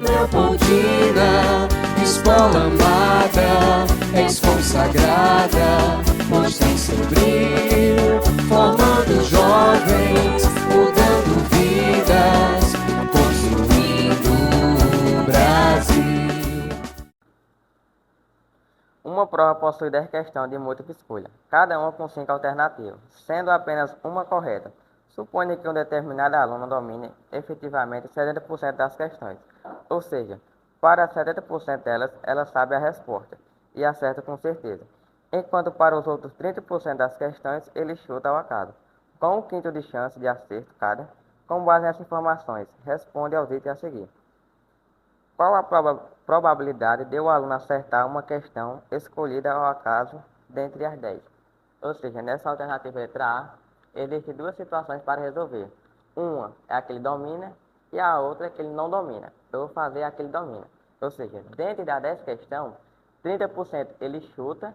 Leopoldina, escola amada, és consagrada, mostra seu brilho, formando jovens, mudando vidas, construindo o Brasil. Uma prova possui 10 questões de múltipla escolha, cada uma com 5 alternativas, sendo apenas uma correta. Suponha que um determinado aluno domine efetivamente 70% das questões, ou seja, para 70% delas, ela sabe a resposta e acerta com certeza, enquanto para os outros 30% das questões, ele chuta ao acaso, com um quinto de chance de acerto cada. Com base nessas informações, responde aos itens a seguir. Qual a probabilidade de o aluno acertar uma questão escolhida ao acaso dentre as 10? Ou seja, nessa alternativa letra A, existem duas situações para resolver. Uma é a que ele domina e a outra é que ele não domina. Eu vou fazer a que ele domina. Ou seja, dentro das 10 questões, 30% ele chuta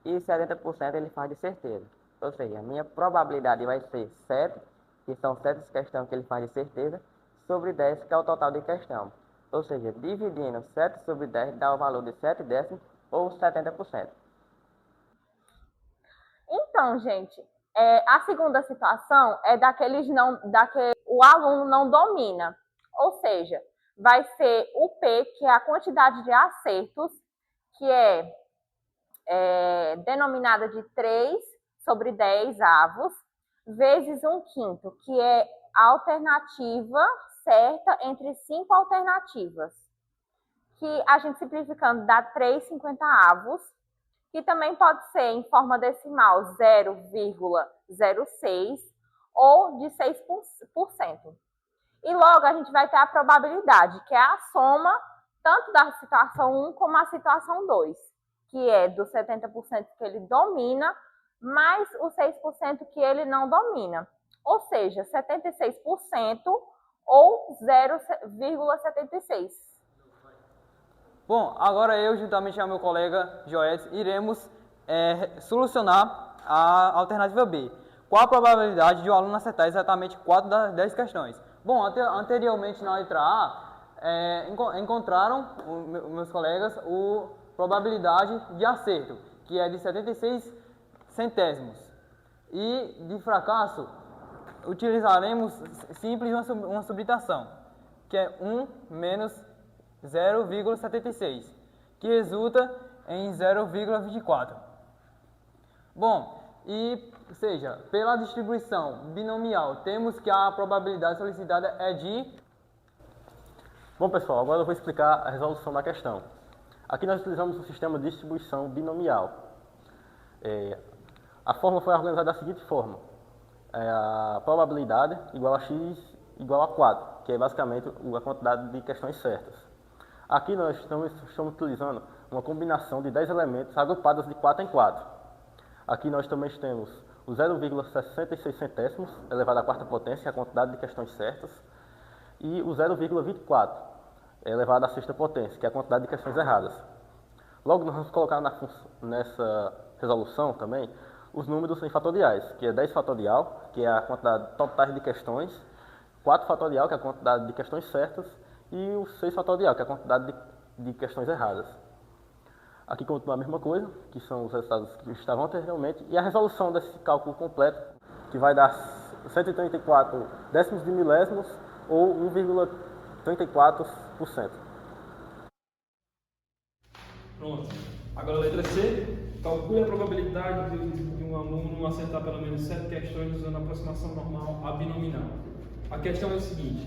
e 70% ele faz de certeza. Ou seja, a minha probabilidade vai ser 7, que são 7 questões que ele faz de certeza, sobre 10, que é o total de questão. Ou seja, dividindo 7 sobre 10 dá o valor de 7 décimos ou 70%. Então, gente, a segunda situação é da que o aluno não domina. Ou seja, vai ser o P, que é a quantidade de acertos, que é denominada de 3 sobre 10 avos, vezes 1/5, que é a alternativa certa entre 5 alternativas, que a gente simplificando dá 3/50, que também pode ser em forma decimal 0,06 ou de 6%. E logo a gente vai ter a probabilidade, que é a soma tanto da situação 1 como a situação 2, que é dos 70% que ele domina, mais os 6% que ele não domina. Ou seja, 76% ou 0,76. Bom, agora eu, juntamente com meu colega Joés, iremos solucionar a alternativa B. Qual a probabilidade de o aluno acertar exatamente 4 das 10 questões? Bom, anteriormente na letra A, encontraram meus colegas a probabilidade de acerto, que é de 76 centésimos. E de fracasso, utilizaremos simples uma subtração, que é 1 menos 0,76, que resulta em 0,24. Bom, seja, pela distribuição binomial, temos que a probabilidade solicitada é de... Bom, pessoal, agora eu vou explicar a resolução da questão. Aqui nós utilizamos o sistema de distribuição binomial. A fórmula foi organizada da seguinte forma. A probabilidade igual a x igual a 4, que é basicamente a quantidade de questões certas. Aqui nós estamos utilizando uma combinação de 10 elementos agrupados de 4 em 4. Aqui nós também temos o 0,66 centésimos elevado à quarta potência, que é a quantidade de questões certas, e o 0,24 elevado à sexta potência, que é a quantidade de questões erradas. Logo, nós vamos colocar nessa resolução também os números em fatoriais, que é 10 fatorial, que é a quantidade total de questões, 4 fatorial, que é a quantidade de questões certas, e o 6 fatorial, que é a quantidade de questões erradas. Aqui continua a mesma coisa, que são os resultados que estavam anteriormente, e a resolução desse cálculo completo, que vai dar 134 décimos de milésimos ou 1,34%. Pronto. Agora a letra C. Calcule a probabilidade de um aluno acertar pelo menos 7 questões usando a aproximação normal a binominal. A questão é o seguinte.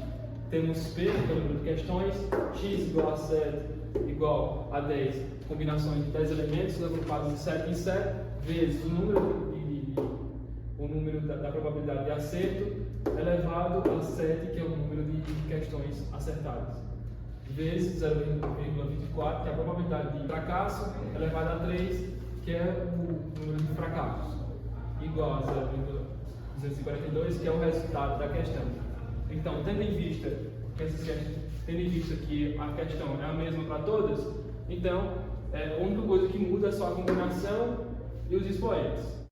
Temos P, que é o número de questões, x igual a 7 igual a 10, combinações de 10 elementos agrupados de 7 em 7, vezes o número da probabilidade de acerto elevado a 7, que é o número de questões acertadas, vezes 0,24, que é a probabilidade de fracasso, elevada a 3, que é o número de fracassos, igual a 0,242, que é o resultado da questão. Então, tendo em vista que a questão é a mesma para todas, então, a única coisa que muda é só a combinação e os expoentes.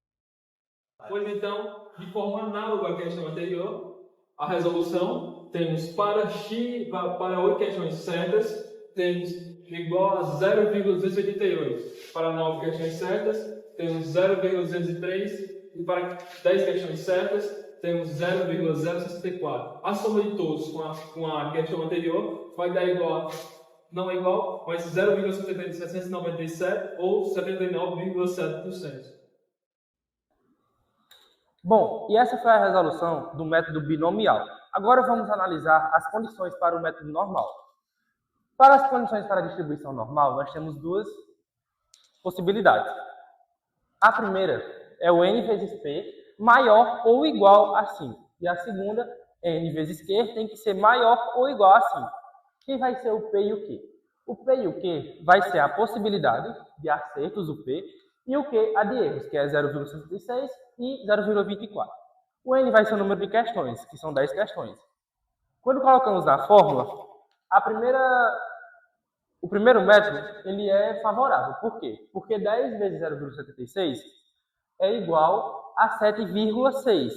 Pois então, de forma análoga à questão anterior, a resolução temos para 8 questões certas, temos igual a 0,288. Para 9 questões certas, temos 0,203. E para 10 questões certas, temos 0,064. A soma de todos com a questão anterior vai dar igual, não é igual, mas 0,797 ou 79,7%. Bom, e essa foi a resolução do método binomial. Agora vamos analisar as condições para o método normal. Para as condições para a distribuição normal, nós temos duas possibilidades. A primeira é o n vezes p maior ou igual a 5. E a segunda, n vezes q, tem que ser maior ou igual a 5. Quem vai ser o p e o q? O p e o q vai ser a possibilidade de acertos, o p, e o q a de erros, que é 0,66 e 0,24. O n vai ser o número de questões, que são 10 questões. Quando colocamos na fórmula, o primeiro método ele é favorável. Por quê? Porque 10 vezes 0,76 é igual a 7,6.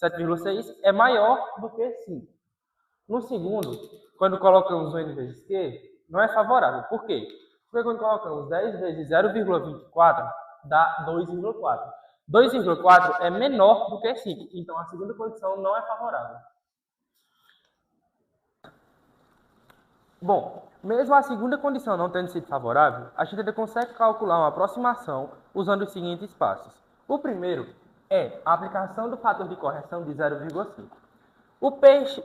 7,6 é maior do que 5. No segundo, quando colocamos o n vezes q, não é favorável. Por quê? Porque quando colocamos 10 vezes 0,24, dá 2,4. 2,4 é menor do que 5. Então, a segunda condição não é favorável. Bom, mesmo a segunda condição não tendo sido favorável, a gente ainda consegue calcular uma aproximação usando os seguintes passos. O primeiro é a aplicação do fator de correção de 0,5. O px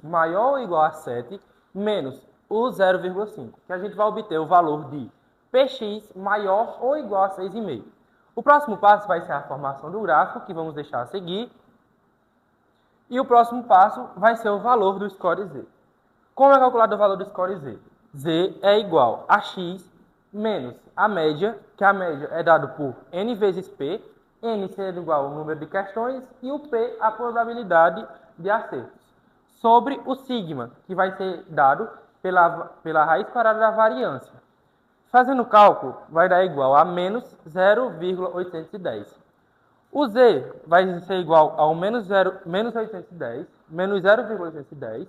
maior ou igual a 7 menos o 0,5, que a gente vai obter o valor de px maior ou igual a 6,5. O próximo passo vai ser a formação do gráfico, que vamos deixar a seguir. E o próximo passo vai ser o valor do score z. Como é calculado o valor do score z? Z é igual a x menos a média, que a média é dado por n vezes p, n sendo igual ao número de questões e o p a probabilidade de acertos, sobre o sigma, que vai ser dado pela raiz quadrada da variância. Fazendo o cálculo, vai dar igual a menos 0,810. O z vai ser igual ao menos 810, menos 0,810,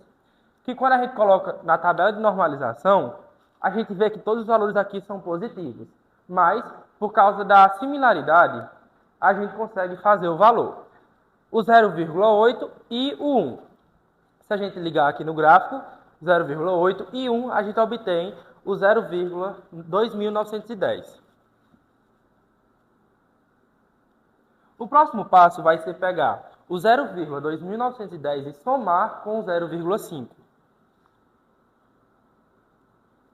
que quando a gente coloca na tabela de normalização, a gente vê que todos os valores aqui são positivos. Mas, por causa da similaridade, a gente consegue fazer o valor. O 0,8 e o 1. Se a gente ligar aqui no gráfico, 0,8 e 1, a gente obtém o 0,2910. O próximo passo vai ser pegar o 0,2910 e somar com o 0,5.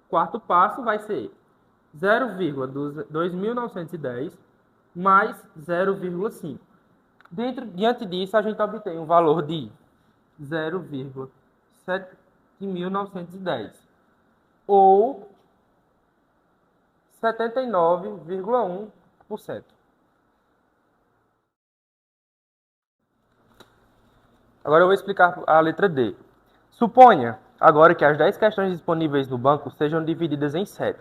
Quarto passo vai ser 0,2910 mais 0,5. Diante disso, a gente obtém um valor de 0,7910 ou 79,1%. Agora eu vou explicar a letra D. Suponha agora que as 10 questões disponíveis no banco sejam divididas em 7,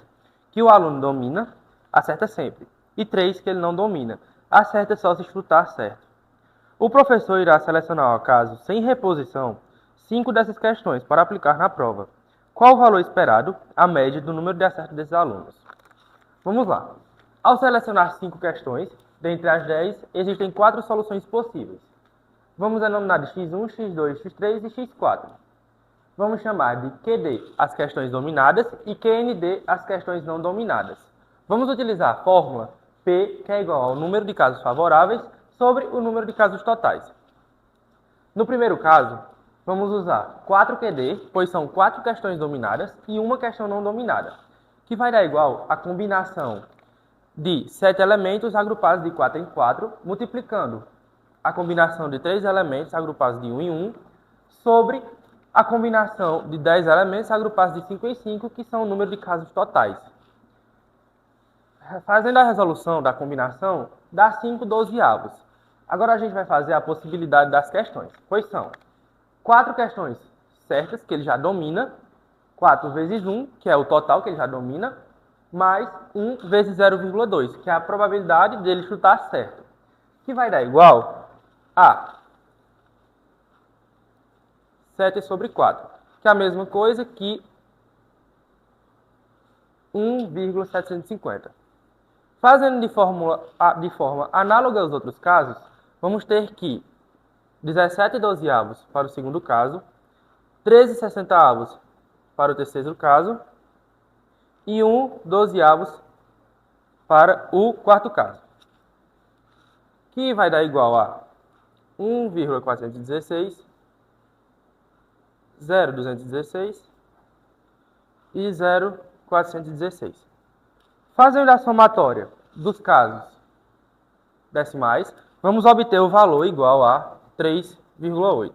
que o aluno domina, acerta sempre, e 3 que ele não domina, acerta só se chutar certo. O professor irá selecionar ao acaso, sem reposição, 5 dessas questões para aplicar na prova. Qual o valor esperado, a média do número de acertos desses alunos? Vamos lá. Ao selecionar 5 questões, dentre as 10, existem 4 soluções possíveis. Vamos denominar de x1, x2, x3 e x4. Vamos chamar de QD as questões dominadas e QND as questões não dominadas. Vamos utilizar a fórmula P, que é igual ao número de casos favoráveis sobre o número de casos totais. No primeiro caso, vamos usar 4 QD, pois são 4 questões dominadas e uma questão não dominada, que vai dar igual a combinação de 7 elementos agrupados de 4 em 4, multiplicando a combinação de 3 elementos agrupados de 1 em 1, sobre a combinação de 10 elementos agrupados de 5 em 5, que são o número de casos totais. Fazendo a resolução da combinação, dá 5 dozeavos. Agora a gente vai fazer a possibilidade das questões, pois são 4 questões certas, que ele já domina, 4 vezes 1, que é o total que ele já domina, mais 1 vezes 0,2, que é a probabilidade dele chutar certo, que vai dar igual a 7 sobre 4, que é a mesma coisa que 1,750. Fazendo de forma análoga aos outros casos, vamos ter que 17/12 para o segundo caso, 13/60 para o terceiro caso e 1/12 para o quarto caso, que vai dar igual a 1,416, 0,216 e 0,416. Fazendo a somatória dos casos decimais, vamos obter o valor igual a 3,8.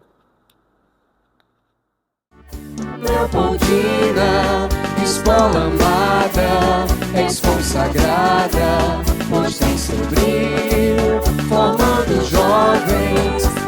Leopoldina, escola amada, ex-consagrada, pois tem seu brilho, formando jovens